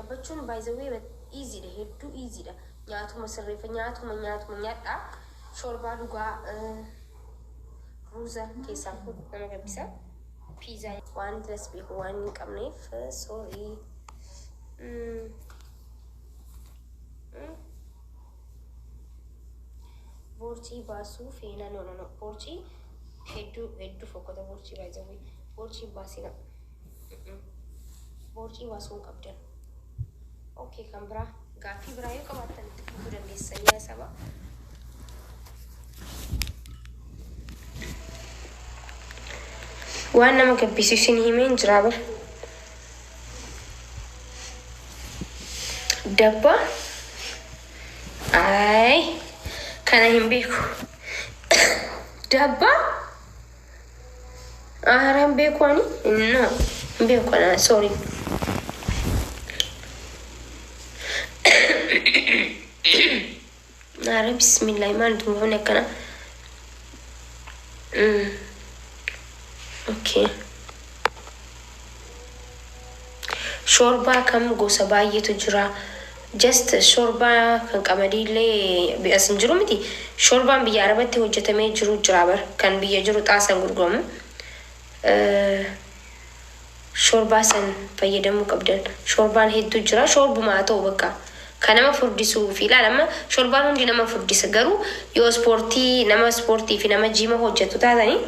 Yaabbachuun by the way easy dha, hedduu easy dha. Nyaatuma sirreeffa nyaatuma nyaadhaa. Shorbaa dhugaa ruuza keessaa nama gabbisa. Piizaa waan diras beeku waan hin qabneef sorry. Borcii baasuu feena no borcii hedduu fokkota borcii by the way borcii baasina. Borcii baasuu qabdan. Okay kan biraa gaaffii biraa yoo qabaattan itti fufuu dandeessanii saba. Waan nama gabbisiisu isin himeen jira bar. Dabba ay kana hin beeku. Dabba aran beeku ani no beeku ana sorry. Nara bismillah man tumone kana. Okay. Shorba kam gosa baay'eetu jira. Just shorba kan qamadillee bi'asin jiru miti. Shorbaan biyya Arabatti hojjetamee jiru jira bar kan biyya jiru xaasan gurguramu. Shorba san fayyadamuu qabdan. Shorbaan hedduu jira. Shorbumaa ta'u bakka kanama furdisuu fi ilaalama shorbaan hundi nama furdisa garuu yoo ispoortii nama ispoortii fi nama jiima hojjetu taatanii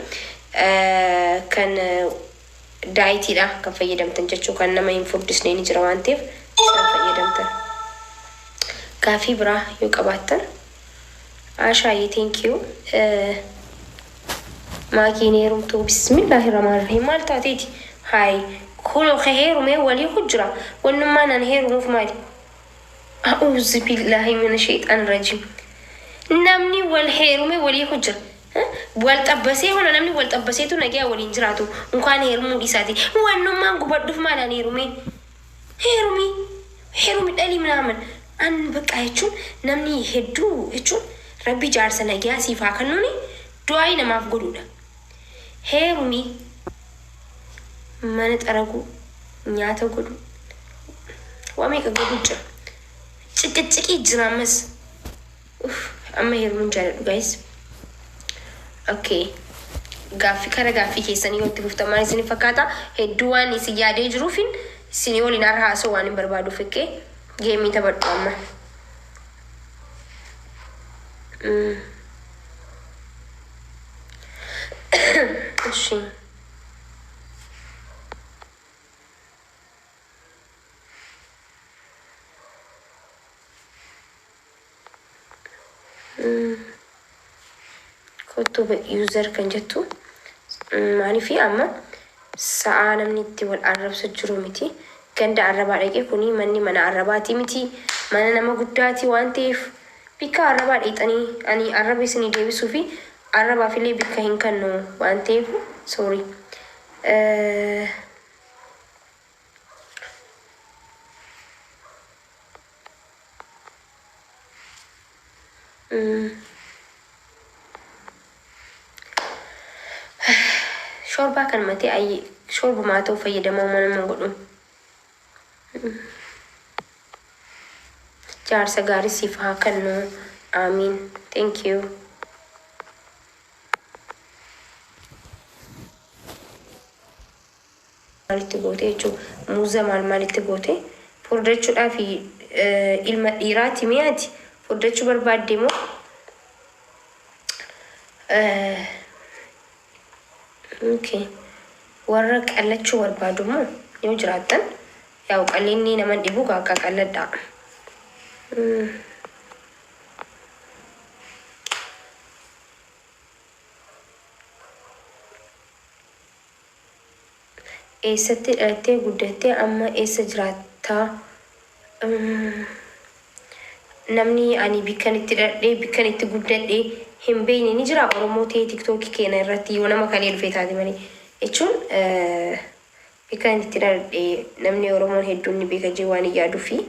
kan daayitiidha kan fayyadamtan jechuu kan nama hin furdisne ni jira waan ta'eef isaan fayyadamtan. Gaaffii biraa yoo qabaattan Ashaayi thank you. Maakiin heerumtuu bismillahirrahmanirrahiim maal taateeti haay kunoo heerumee walii hujjira wannummaa nan heerumuuf maali. أعوذ بالله من الشيطان الرجيم. نمني والهيرمي ولي حجر. والتبسي ولا نمني والتبسي تو نجا ولينجراتو. مكان هيرمو ديساتي. وانو ما نقبض دف مالا هيرمي. هيرمي دالي منامن. أن بقايتشون نمني هدو هتشون ربي جارس نجا سيفا كنوني دعاي نماف قدودا. هيرمي ما نتأرقو نياتو قدو. واميك قدوجا. Cikki jiramas. Amma heeruun jaalladhu guys. Okay. Gaaffii kara gaaffii keessanii wanti fuftamaan isin fakkaata. Hedduu waan isin yaadee jiruufin isin waliin har'a haasoo waan hin barbaaduuf ikkee geemii taphadhu amma. Ishi. Kottu user kan jettu maaliif amma sa'a namni itti wal arrabsa jiru miti ganda arrabaa dhaqee kuni manni mana arrabaati miti mana nama guddaati waan ta'eef bika arrabaa dheexanii ani arraba isinii deebisuu fi arrabaaf illee bika hin kennu waan ta'eef sorry. Shorba kan mati ay shorbu ma ta'u fayyadamoo mana godhu. Jaarsa gaarii siif haa kennu. Amiin. Thank you. Maalitti goote jechuun muuza maalitti goote furdachuudhaa fi ilma dhiiraati mi'aati furdachuu barbaadde moo okay warra qallachuu barbaadu moo yoo jiraattan yaa'u qallinni nama dhibu akka qalladha. Eessatti dhalattee guddattee amma eessa jiraattaa? Namni ani bikkan itti dhaladhee bikkan itti guddadhee hin beekne ni jira Oromoo ta'ee TikTokii keenya irratti yoo nama kalee dhufee taate malee jechuun bikkan itti dhaladhee namni Oromoon hedduun ni beeka jee waan yaaduu fi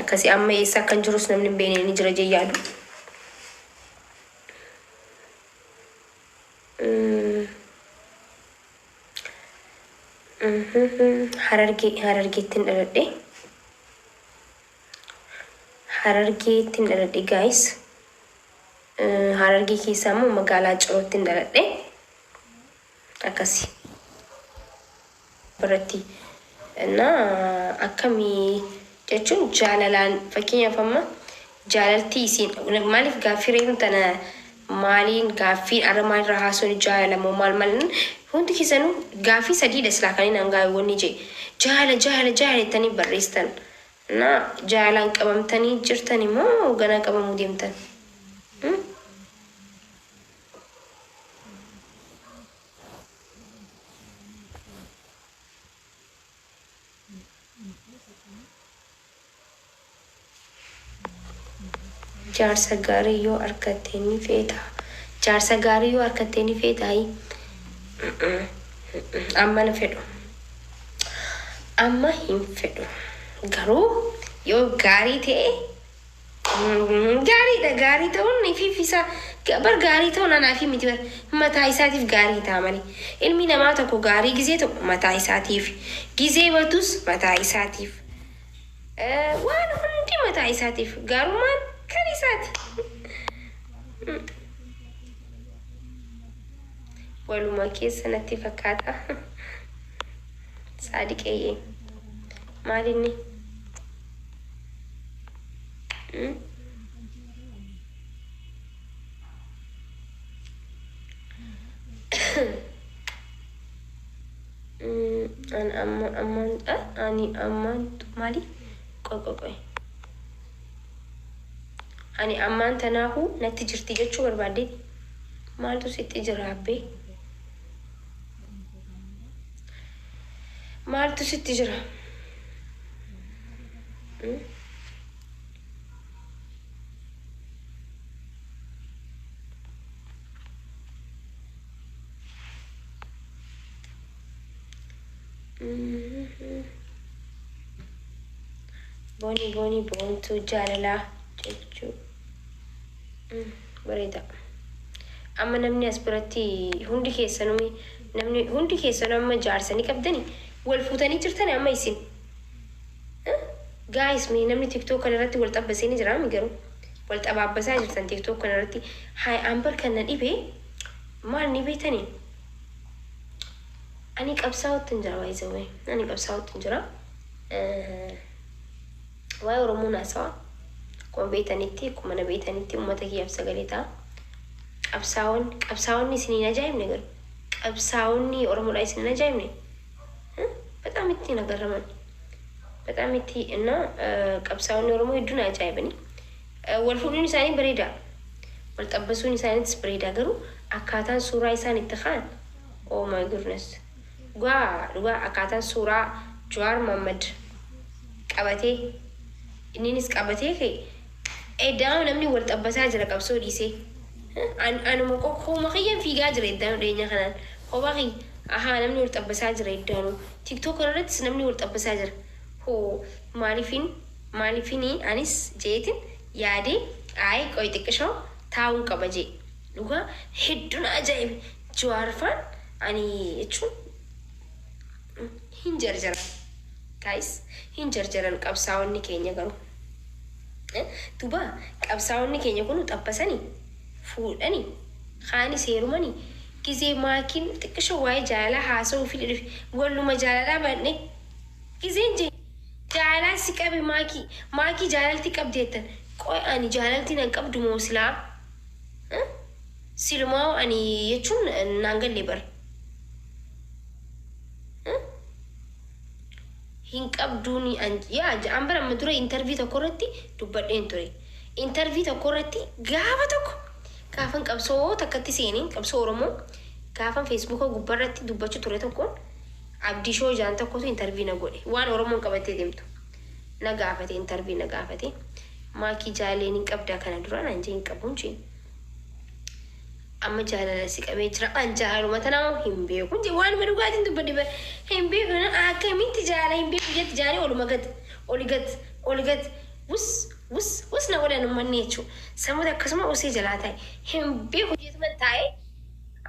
akkasii amma eessa akkan jirus namni hin beekne ni jira jee yaadu. Harargeettiin dhaladhee Harargeettiin dhaladhe guys. Harargee keessaa immoo magaalaa Cirootiin dhaladhe. Akkasi. Biratti. Na akkamii jechuun jaalalaan fakkeenyaaf amma jaalaltii isiin maaliif gaaffii reefu tana maaliin gaaffii aramaa irraa haasuun jaalalamoo maal hundi keessanuu gaaffii sadiidha silaa kaniin hangaawwanni jee jaala jettanii barreessitan. Na jaalaan qabamtanii jirtan immoo ganaa qabamuu deemtan. Jaarsa gaarii yoo argattee ni feeta. Jaarsa gaarii yoo argattee ni feetaayi. Amma na fedhu. Amma hin fedhu. Garuu yoo gaarii ta'e gaariidha. Gaarii ta'uun niififisa. Bar gaarii ta'uun anaa fi miti mataa isaatiif gaarii ta'a malee. Ilmi namaa tokko gaarii gizee tokko mataa isaatiif. Gizee batus mataa isaatiif. Waan hundi mataa isaatiif. Gaarummaan kan isaati. Waluma keessa natti fakkaata. Saadiqeeyye. Maalinni? Ani ammaan maali? Qoy. Ani ammaan tanaahu natti jirti jechuu barbaadde maaltu sitti jira abbee? Maaltu sitti jira? Booni boontuu jaalalaa jechuu bareeda. Amma namni as biratti hundi keessanuu amma jaarsanii qabdani wal fuutanii jirtani amma isin. Guys mee namni TikTok kanarratti wal xabbasee ni jira garuu wal xabaabbasaa jirtan TikTok kanarratti haay ambar kan na dhibee maal ni beetani? Ani qabsaa'uutti hin jira waayizawee. Ani qabsaa'uutti hin jira. Waa'ee Oromoo naasawa. Akkuma beetanitti akkuma na beetanitti uummata kiyyaaf sagalee ta'a. Qabsaa'onni isiniin ajaa'ibne garuu. Qabsaa'onni Oromoodhaa isiniin ajaa'ibne. Bexaam itti nagarraman. Bexaam itti qabsaa'onni Oromoo hedduun ajaa'ibani. Wal fuudhuun isaanii bareeda. Wal xabbasuun isaaniitis bareeda garuu akkaataan suuraa isaan itti kaan. Oh my goodness. Dhugaa akkaataan suuraa Jawaar Mohammad qabatee inninis qabatee eddaa namni wal xabbasaa jira qabsoo dhiisee. Anuma qoqqooma kiyyaan fiigaa jira eddaanu dhiyeenya kanaan. Kophaa kiyya namni wal xabbasaa jira eddaanu. TikTok irrattis namni wal xabbasaa jira. Hoo maaliifini anis jeetin yaadee qoy xiqqishoo taa'uun qaba jee. Dhugaa hedduun ajaa'ibe Jawaarfaan ani jechuun hin jarjaran. Guys hin jarjaran qabsaa'onni keenya garuu. Duba qabsaa'onni keenya kun xabbasanii fuudhanii kaanis heerumanii gizee maakiin xiqqisho waa'ee jaalalaa haasa'uu fi dhufe walluma jaalalaa banne gizeen jee jaalalaa si qabe maakii jaalalti qabdeettan qoy ani jaalaltiin an qabdu moo silaa silumaa ani jechuun naan galle bara. Hin qabduuni an bara amma dura intervii tokko irratti dubbadheen ture. Intervii tokko irratti gaafa tokko gaafan qabsoo takkatti seeneen qabsoo Oromoo gaafan Feesbuuka gubbarratti dubbachuu ture tokkoon Abdishoo jaan tokkotu intervii na godhe waan Oromoon qabattee deemtu. Na gaafate intervii na gaafate maakii jaaleen hin qabdaa kana dura naan jee hin qabuun jeen. Amma jaalala si qabee jira an jaaluma tanaa hin beeku waan dhugaatiin dubbadde hin beeku akkamitti jaala hin beeku jetti jaanii oligat wus na godhan ummanni jechuudha. Sammuu akkasuma usee jalaa ta'e hin beeku jeetuma taa'e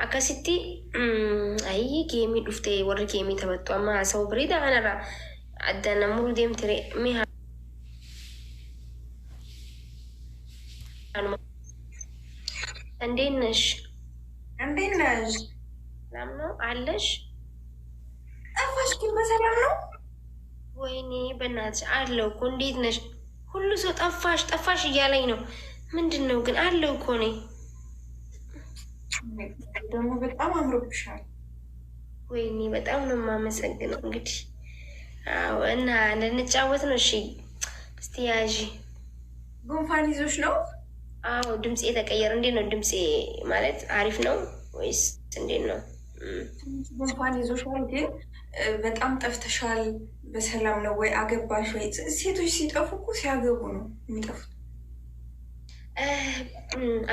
akkasitti geemii dhuftee warri geemii taphattu amma haasa'u bareedaa kanarraa adda namuu deemtire እንዴት ነሽ? እንዴት ነሽ? ሰላም ነው አለሽ? ጠፋሽ ግን በሰላም ነው? ወይኔ በእናትሽ አለው እኮ። እንዴት ነሽ? ሁሉ ሰው ጠፋሽ ጠፋሽ እያለኝ ነው። ምንድን ነው ግን? አለው እኮ እኔ ደግሞ በጣም አምሮብሻል። ወይኔ በጣም ነው የማመሰግነው። እንግዲህ አዎ፣ እና ልንጫወት ነው። እሺ እስቲ ያዥ። ጉንፋን ይዞሽ ነው? አዎ ድምፄ የተቀየረ። እንዴት ነው ድምፄ? ማለት አሪፍ ነው ወይስ እንዴት ነው? ጉንፋን ይዞሻል ግን በጣም ጠፍተሻል። በሰላም ነው ወይ? አገባሽ ወይ? ሴቶች ሲጠፉ እኮ ሲያገቡ ነው የሚጠፉት።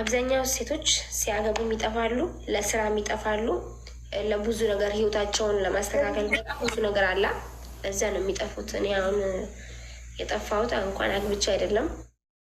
አብዛኛው ሴቶች ሲያገቡ ይጠፋሉ፣ ለስራ ይጠፋሉ፣ ለብዙ ነገር ህይወታቸውን ለማስተካከል ብዙ ነገር አለ። እዛ ነው የሚጠፉት። እኔ አሁን የጠፋሁት እንኳን አግብቼ አይደለም